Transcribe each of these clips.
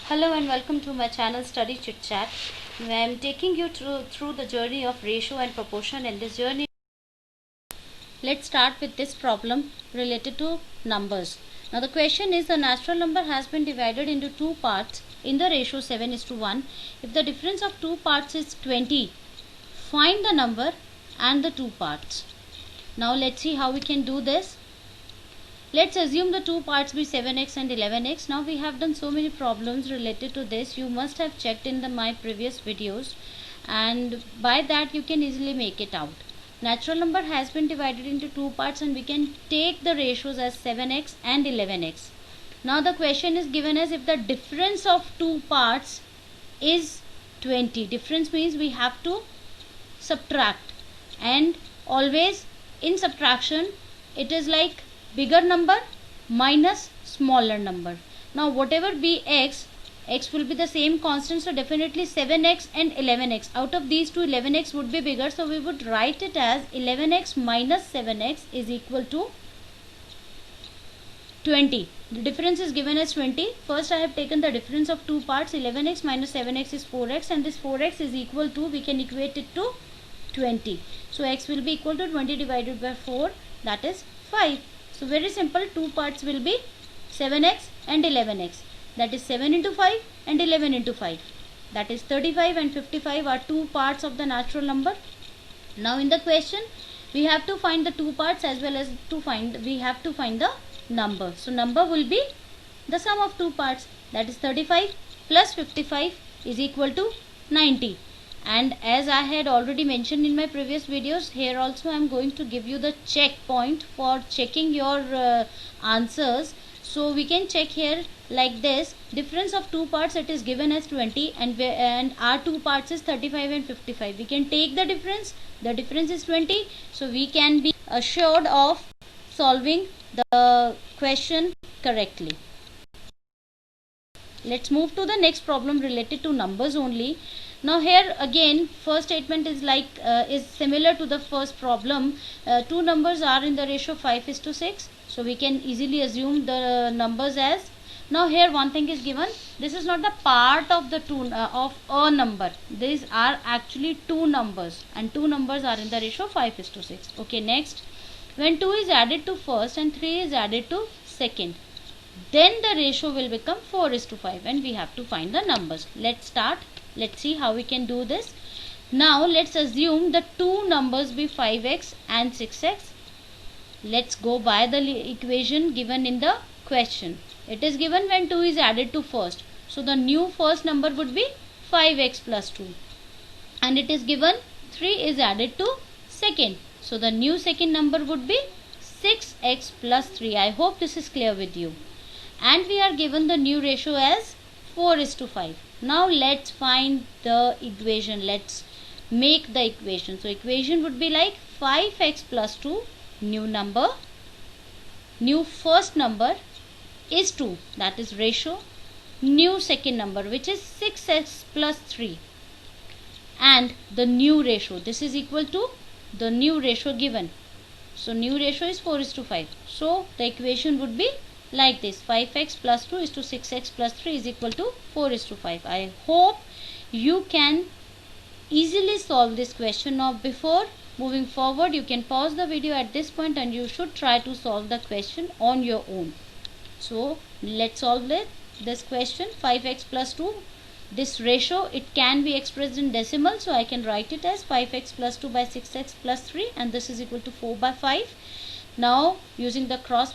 Hello and welcome to my channel Study Chit Chat. I am taking you through the journey of ratio and proportion. In this journey, let's start with this problem related to numbers. Now the question is, the natural number has been divided into two parts in the ratio 7:1. If the difference of two parts is 20, find the number and the two parts. Now let's see how we can do this. Let's assume the two parts be 7x and 11x. Now we have done so many problems related to this. You must have checked in my previous videos, and by that you can easily make it out. Natural number has been divided into two parts and we can take the ratios as 7x and 11x. Now the question is given as if the difference of two parts is 20. Difference means we have to subtract, and always in subtraction it is like bigger number minus smaller number. Now whatever be x will be the same constant, so definitely 7x and 11x. Out of these two, 11x would be bigger, so we would write it as 11x minus 7x is equal to 20. The difference is given as 20. First I have taken the difference of two parts. 11x minus 7x is 4x, and this 4x is equal to, we can equate it to 20. So x will be equal to 20 divided by 4, that is 5. So very simple, two parts will be 7x and 11x. That is 7 into 5 and 11 into 5. That is 35 and 55 are two parts of the natural number. Now in the question we have to find the two parts as well as we have to find the number. So number will be the sum of two parts, that is 35 plus 55 is equal to 90. And as I had already mentioned in my previous videos, here also I am going to give you the checkpoint for checking your answers. So we can check here like this. Difference of two parts, it is given as 20, and our two parts is 35 and 55. We can take the difference. The difference is 20. So we can be assured of solving the question correctly. Let's move to the next problem related to numbers only. Now here again, first statement is is similar to the first problem. Two numbers are in the ratio 5:6, so we can easily assume the numbers as. Now here one thing is given. This is not the part of the of a number. These are actually two numbers, and two numbers are in the ratio 5:6. Okay, next, when 2 is added to first and 3 is added to second, then the ratio will become 4:5, and we have to find the numbers. Let's start. Let's see how we can do this. Now let's assume the two numbers be 5x and 6x. Let's go by the equation given in the question. It is given when 2 is added to first, so the new first number would be 5x plus 2, and it is given 3 is added to second, so the new second number would be 6x plus 3. I hope this is clear with you. And we are given the new ratio as 4:5. Now let's find the equation. Let's make the equation. So equation would be like 5x plus 2, new number, new first number is 2, that is ratio, new second number which is 6x plus 3, and the new ratio, this is equal to the new ratio given. So new ratio is 4:5. So the equation would be like this: 5x plus 2 is to 6x plus 3 is equal to 4:5. I hope you can easily solve this question. Now before moving forward, you can pause the video at this point and you should try to solve the question on your own. So let's solve this question. 5x plus 2, this ratio, it can be expressed in decimal, so I can write it as 5x plus 2 by 6x plus 3, and this is equal to 4 by 5. Now using the cross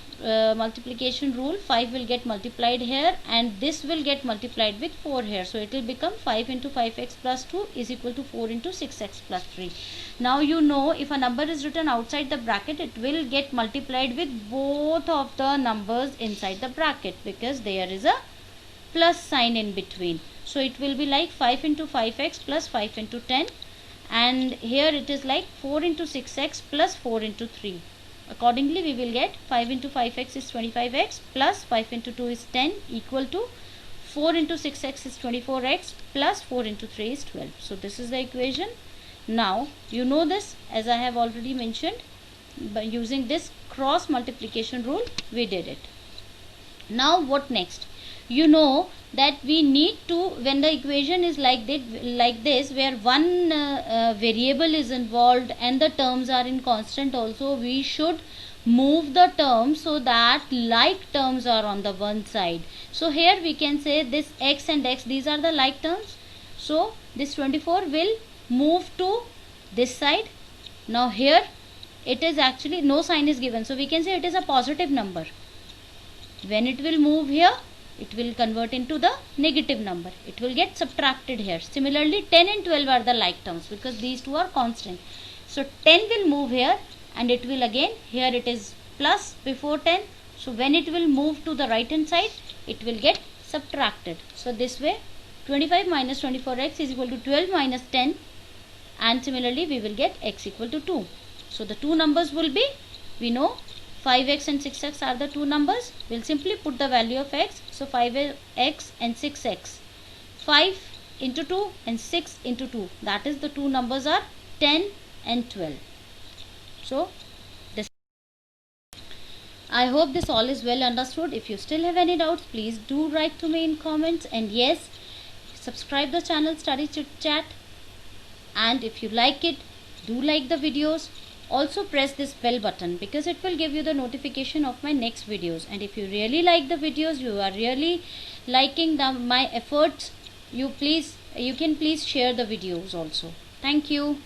multiplication rule, 5 will get multiplied here and this will get multiplied with 4 here, so it will become 5 into 5x plus 2 is equal to 4 into 6x plus 3. Now you know, if a number is written outside the bracket, it will get multiplied with both of the numbers inside the bracket, because there is a plus sign in between. So it will be like 5 into 5x plus 5 into 10, and here it is like 4 into 6x plus 4 into 3. Accordingly we will get 5 into 5x is 25x plus 5 into 2 is 10 equal to 4 into 6x is 24x plus 4 into 3 is 12. So this is the equation. Now you know this, as I have already mentioned, by using this cross multiplication rule we did it. Now what next? You know that we need to, when the equation is like this where one variable is involved and the terms are in constant also, we should move the terms so that like terms are on the one side. So here we can say this x and x, these are the like terms, so this 24 will move to this side. Now here it is actually no sign is given, so we can say it is a positive number. When it will move here, it will convert into the negative number, it will get subtracted here. Similarly 10 and 12 are the like terms because these two are constant, so 10 will move here and it will again, here it is plus before 10, so when it will move to the right hand side, it will get subtracted. So this way 25 minus 24x is equal to 12 minus 10, and similarly we will get x equal to 2. So the two numbers will be, we know 5x and 6x are the two numbers. We'll simply put the value of x. So 5x and 6x. 5 into 2 and 6 into 2. That is the two numbers are 10 and 12. So this, I hope this all is well understood. If you still have any doubts, please do write to me in comments. And yes, subscribe the channel Study Chit Chat. And if you like it, do like the videos. Also press this bell button because it will give you the notification of my next videos. And if you really like the videos, you are really liking my efforts, you can please share the videos also. Thank you.